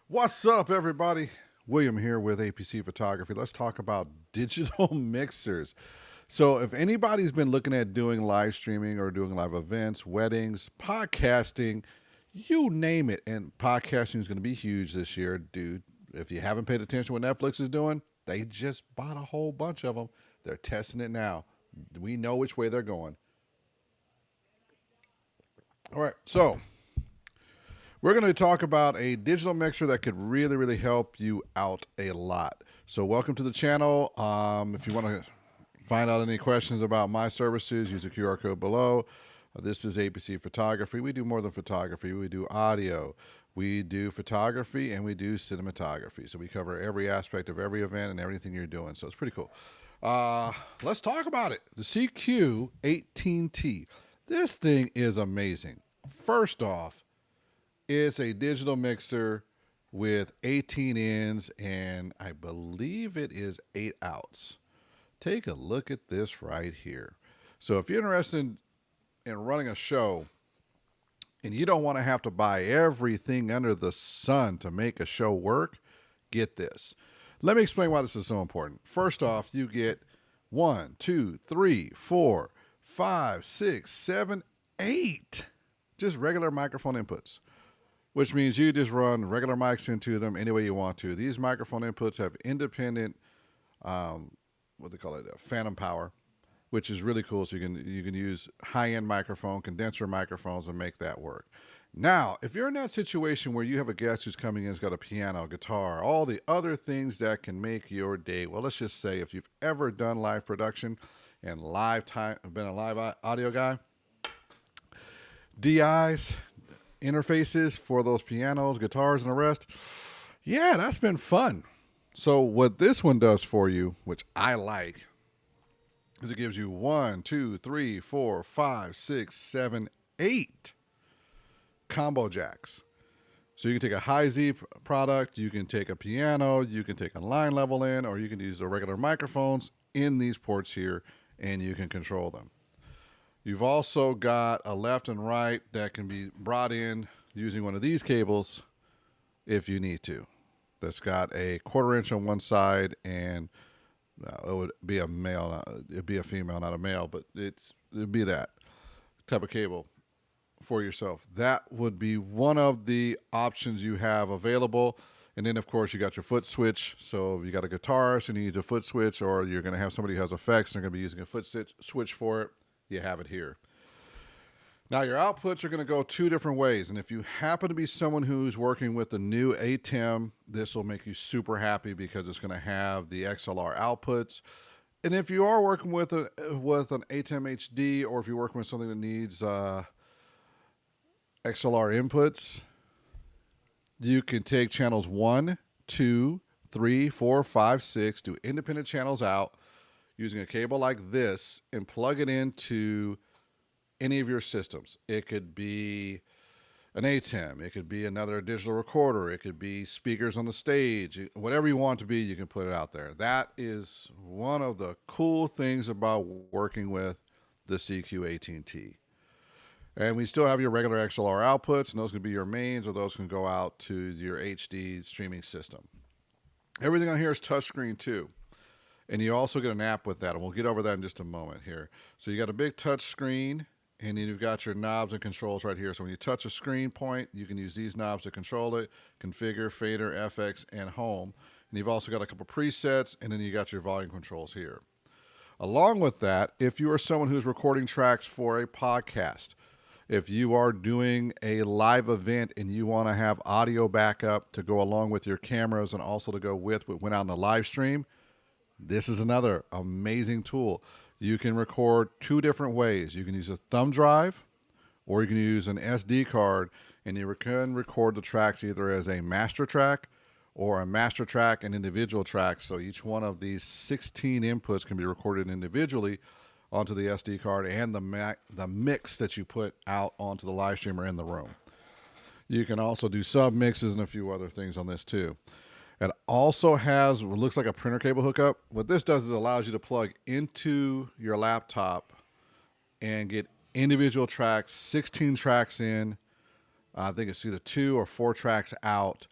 What's up, everybody? William here with A.P.C Photography. Let's talk about digital mixers. So, if anybody's been looking at doing live streaming or doing live events, weddings, podcasting, you name it, and podcasting is going to be huge this year, dude. If you haven't paid attention to what Netflix is doing, they just bought a whole bunch of them. They're testing it now. We know which way they're going. All right, so we're going to talk about a digital mixer that could really, really help you out a lot. So, welcome to the channel. If you want to find out any questions about my services, use the QR code below. This is A.P.C Photography. We do more than photography. We do audio. We do photography and we do cinematography. So we cover every aspect of every event and everything you're doing. So it's pretty cool. Let's talk about it. The CQ18T. This thing is amazing. First off, it's a digital mixer with 18 ins and I believe it is 8 outs. Take a look at this right here. So if you're interested in running a show and you don't want to have to buy everything under the sun to make a show work, get this. Let me explain why this is so important. First off, you get 1, 2, 3, 4, 5, 6, 7, 8 just regular microphone inputs, which means you just run regular mics into them any way you want to. These microphone inputs have independent, what they call it, phantom power, which is really cool. So you can use high-end microphone, condenser microphones, and make that work. Now, if you're in that situation where you have a guest who's coming in, has got a piano, guitar, all the other things that can make your day. Well, let's just say if you've ever done live production and been a live audio guy, DIs, interfaces for those pianos, guitars, and the rest. Yeah, that's been fun. So what this one does for you, which I like, is it gives you 1, 2, 3, 4, 5, 6, 7, 8 combo jacks. So you can take a high Z product, you can take a piano, you can take a line level in, or you can use the regular microphones in these ports here, and you can control them. You've also got a left and right that can be brought in using one of these cables if you need to. That's got a 1/4 inch on one side, and it would be a male. It'd be a female, not a male, but it'd be that type of cable for yourself. That would be one of the options you have available. And then, of course, you got your foot switch. So if you got a guitarist and you need a foot switch, or you're going to have somebody who has effects and they're going to be using a foot switch for it, you have it here. Now, your outputs are going to go 2 different ways. And if you happen to be someone who's working with the new ATEM, this will make you super happy because it's going to have the XLR outputs. And if you are working with an ATEM HD, or if you're working with something that needs XLR inputs, you can take channels 1, 2, 3, 4, 5, 6, do independent channels out using a cable like this and plug it into any of your systems. It could be an ATEM, it could be another digital recorder, it could be speakers on the stage, whatever you want it to be, you can put it out there. That is one of the cool things about working with the CQ18T. And we still have your regular XLR outputs, and those can be your mains, or those can go out to your HD streaming system. Everything on here is touchscreen too. And you also get an app with that, and we'll get over that in just a moment here. So you got a big touch screen, and then you've got your knobs and controls right here. So when you touch a screen point, you can use these knobs to control it: configure, fader, FX, and home. And you've also got a couple presets, and then you got your volume controls here. Along with that, if you are someone who's recording tracks for a podcast, if you are doing a live event and you want to have audio backup to go along with your cameras and also to go with what went out in the live stream, this is another amazing tool. You can record 2 different ways. You can use a thumb drive, or you can use an SD card, and you can record the tracks either as a master track or a master track and individual tracks. So each one of these 16 inputs can be recorded individually onto the SD card, and the mix that you put out onto the live streamer in the room. You can also do sub mixes and a few other things on this too. It also has what looks like a printer cable hookup. What this does is it allows you to plug into your laptop and get individual tracks, 16 tracks in. I think it's either 2 or 4 tracks out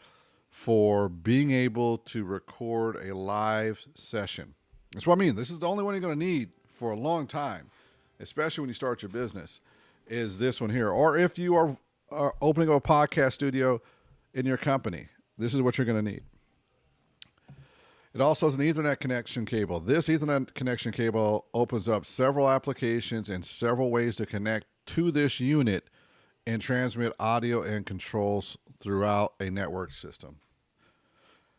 for being able to record a live session. That's what I mean. This is the only one you're going to need for a long time, especially when you start your business, is this one here. Or if you are opening up a podcast studio in your company, this is what you're going to need. It also has an Ethernet connection cable. This Ethernet connection cable opens up several applications and several ways to connect to this unit and transmit audio and controls throughout a network system.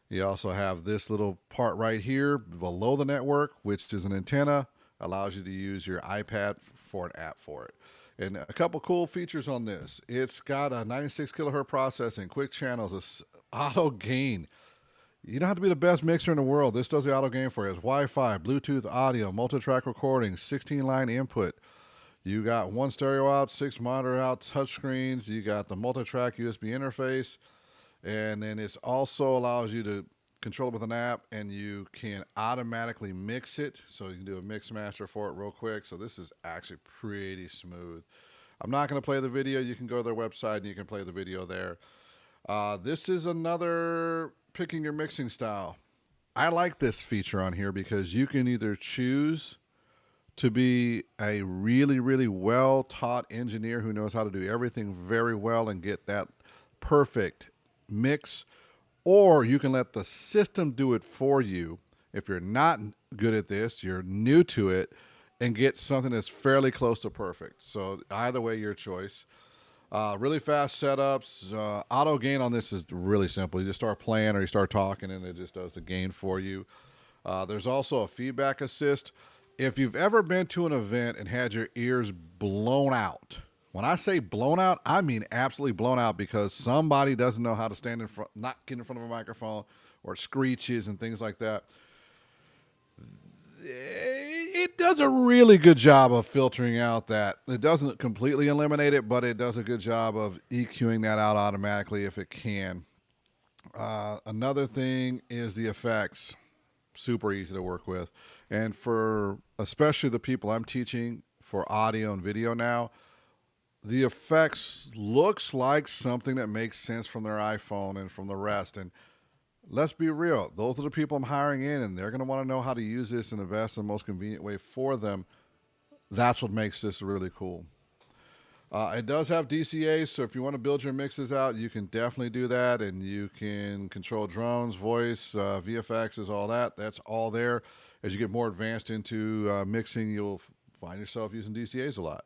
You also have this little part right here below the network, which is an antenna, allows you to use your iPad for an app for it. And a couple cool features on this. It's got a 96 kilohertz processing, quick channels, auto gain. You don't have to be the best mixer in the world. This does the auto gain for you. It's Wi-Fi, Bluetooth audio, multi-track recording, 16-line input. You got one stereo out, 6 monitor out, touchscreens. You got the multi-track USB interface. And then it also allows you to control it with an app, and you can automatically mix it. So you can do a mix master for it real quick. So this is actually pretty smooth. I'm not going to play the video. You can go to their website and you can play the video there. This is another picking your mixing style. I like this feature on here because you can either choose to be a really, really well-taught engineer who knows how to do everything very well and get that perfect mix, or you can let the system do it for you. If you're not good at this, you're new to it, and get something that's fairly close to perfect. So either way, your choice. Really fast setups. Auto gain on this is really simple. You just start playing or you start talking and it just does the gain for you. There's also a feedback assist. If you've ever been to an event and had your ears blown out, when I say blown out, I mean absolutely blown out because somebody doesn't know how to stand in front, not get in front of a microphone, or screeches and things like that. It does a really good job of filtering out that. It doesn't completely eliminate it, but it does a good job of EQing that out automatically if it can. Another thing is the effects. Super easy to work with. And for especially the people I'm teaching for audio and video now, the effects looks like something that makes sense from their iPhone and from the rest. And let's be real. Those are the people I'm hiring in, and they're going to want to know how to use this in the best and most convenient way for them. That's what makes this really cool. It does have DCA, so if you want to build your mixes out, you can definitely do that, and you can control drones, voice, VFXs, all that. That's all there. As you get more advanced into mixing, you'll find yourself using DCAs a lot.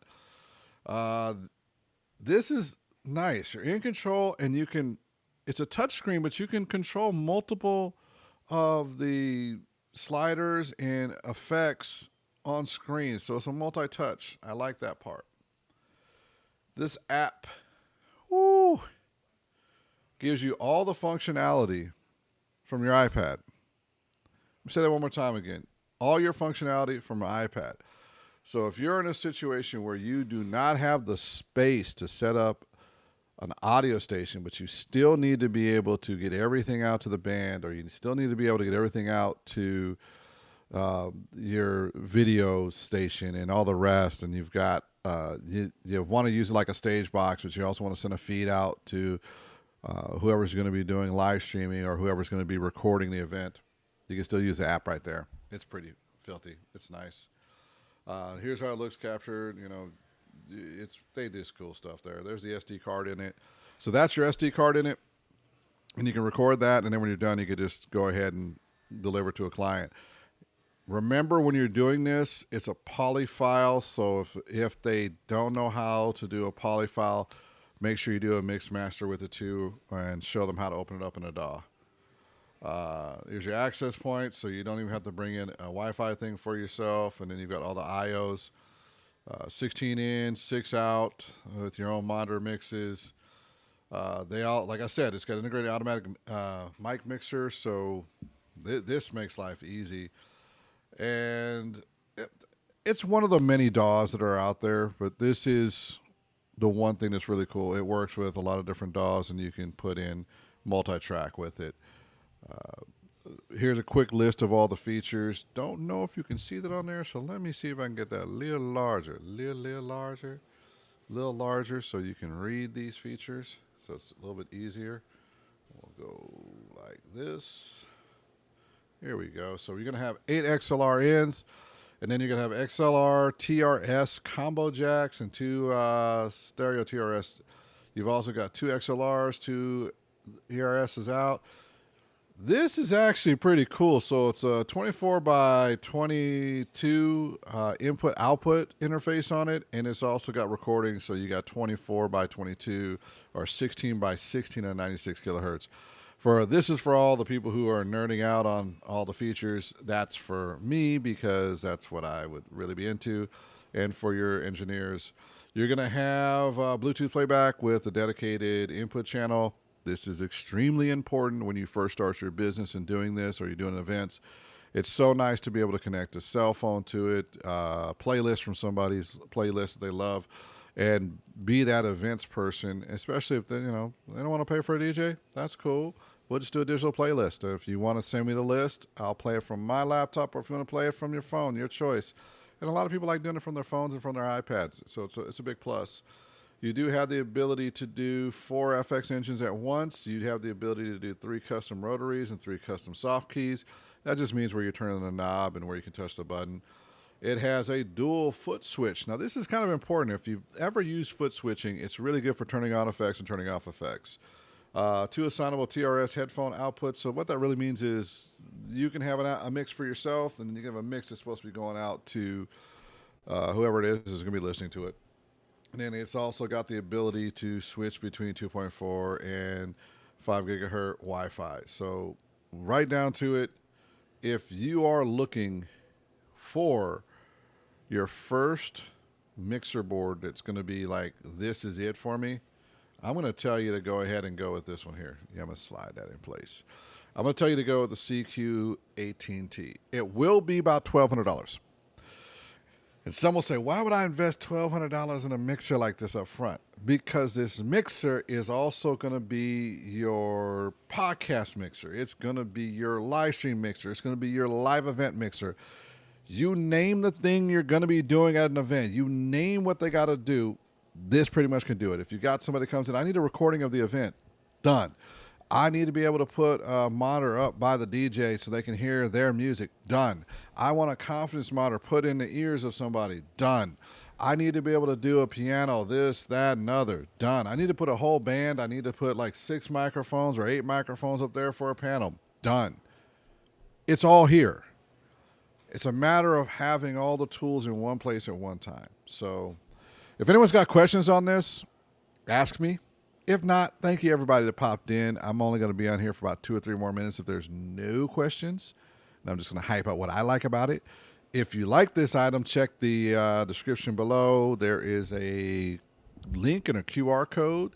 This is nice. You're in control, and you can, it's a touch screen, but you can control multiple of the sliders and effects on screen. So it's a multi-touch. I like that part. This app, woo, gives you all the functionality from your iPad. Let me say that one more time again. All your functionality from an iPad. So if you're in a situation where you do not have the space to set up an audio station, but you still need to be able to get everything out to the band, or you still need to be able to get everything out to your video station and all the rest, and you've got you want to use it like a stage box, but you also want to send a feed out to whoever's going to be doing live streaming or whoever's going to be recording the event. You can still use the app right there. It's pretty filthy. It's nice. Here's how it looks captured. You know, they do cool stuff there. There's the SD card in it. So that's your SD card in it, and you can record that, and then when you're done, you can just go ahead and deliver to a client. Remember, when you're doing this, it's a poly file, so if they don't know how to do a poly file, make sure you do a mix master with it too and show them how to open it up in a DAW. Here's your access point, so you don't even have to bring in a Wi-Fi thing for yourself, and then you've got all the IOs, 16 in, 6 out with your own monitor mixes. They all, like I said, it's got integrated automatic mic mixer, so this makes life easy. And it's one of the many DAWs that are out there, but this is the one thing that's really cool. It works with a lot of different DAWs, and you can put in multi-track with it. Here's a quick list of all the features. Don't know if you can see that on there, so let me see if I can get that a little larger, little larger, so you can read these features, so it's a little bit easier. We'll go like this. Here we go. So you're going to have 8 XLR ins, and then you're going to have XLR TRS combo jacks and 2 stereo TRS. You've also got 2 XLRs, 2 ERSs out. This is actually pretty cool. So it's a 24 by 22 input output interface on it, and it's also got recording. So you got 24 by 22 or 16 by 16 at 96 kilohertz. This is for all the people who are nerding out on all the features. That's for me because that's what I would really be into, and for your engineers. You're going to have Bluetooth playback with a dedicated input channel. This is extremely important when you first start your business and doing this, or you're doing events. It's so nice to be able to connect a cell phone to it, playlist from somebody's playlist that they love, and be that events person. Especially if they don't want to pay for a DJ. That's cool. We'll just do a digital playlist. If you want to send me the list, I'll play it from my laptop, or if you want to play it from your phone, your choice. And a lot of people like doing it from their phones and from their iPads, so it's a big plus. You do have the ability to do 4 FX engines at once. You have the ability to do 3 custom rotaries and 3 custom soft keys. That just means where you're turning the knob and where you can touch the button. It has a dual foot switch. Now, this is kind of important. If you've ever used foot switching, it's really good for turning on effects and turning off effects. 2 assignable TRS headphone outputs. So what that really means is you can have a mix for yourself, and you can have a mix that's supposed to be going out to whoever it is going to be listening to it. And then it's also got the ability to switch between 2.4 and 5 gigahertz Wi-Fi. So right down to it, if you are looking for your first mixer board that's going to be like, this is it for me, I'm going to tell you to go ahead and go with this one here. Yeah, I'm going to slide that in place. I'm going to tell you to go with the CQ18T. It will be about $1,200. And some will say, why would I invest $1,200 in a mixer like this up front? Because this mixer is also going to be your podcast mixer. It's going to be your live stream mixer. It's going to be your live event mixer. You name the thing you're going to be doing at an event. You name what they got to do. This pretty much can do it. If you got somebody that comes in, I need a recording of the event. Done. I need to be able to put a monitor up by the DJ so they can hear their music. Done. I want a confidence monitor put in the ears of somebody. Done. I need to be able to do a piano, this, that, and other. Done. I need to put a whole band. I need to put like 6 microphones or 8 microphones up there for a panel. Done. It's all here. It's a matter of having all the tools in one place at one time. So if anyone's got questions on this, ask me. If not, thank you everybody that popped in. I'm only going to be on here for about 2 or 3 more minutes if there's no questions. And I'm just going to hype out what I like about it. If you like this item, check the description below. There is a link and a QR code.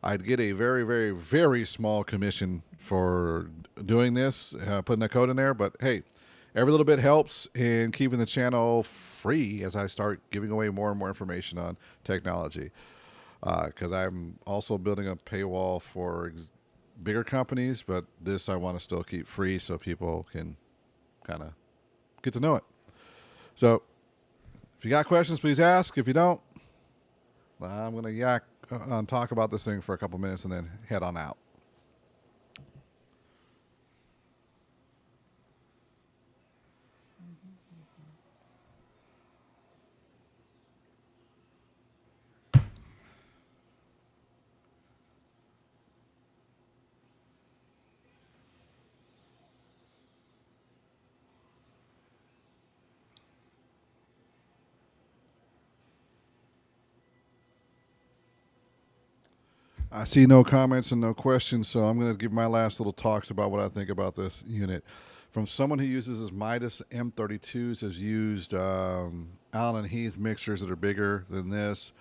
I'd get a very, very, very small commission for doing this, putting that code in there. But hey, every little bit helps in keeping the channel free as I start giving away more and more information on technology. Because I'm also building a paywall for bigger companies, but this I want to still keep free so people can kind of get to know it. So if you got questions, please ask. If you don't, I'm going to yak and talk about this thing for a couple minutes and then head on out. I see no comments and no questions, so I'm going to give my last little talks about what I think about this unit. From someone who uses his Midas M32s, has used Allen and Heath mixers that are bigger than this.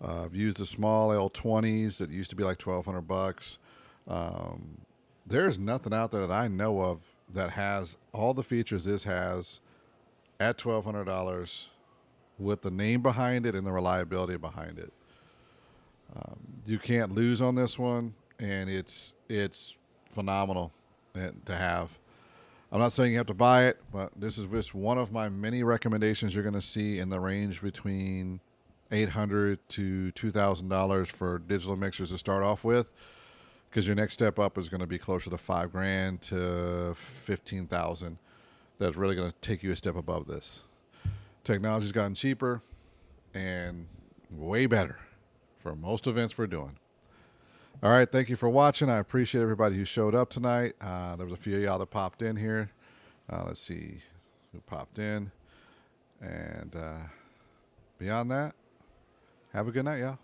I've used the small L20s that used to be like $1,200. There's nothing out there that I know of that has all the features this has at $1,200 with the name behind it and the reliability behind it. You can't lose on this one, and it's phenomenal to have. I'm not saying you have to buy it, but this is just one of my many recommendations you're going to see in the range between $800 to $2,000 for digital mixers to start off with. because your next step up is going to be closer to $5,000 to 15,000. That's really going to take you a step above this. Technology's gotten cheaper and way better for most events we're doing. All right, thank you for watching. I appreciate everybody who showed up tonight. There was a few of y'all that popped in here. Let's see who popped in. And beyond that, have a good night, y'all.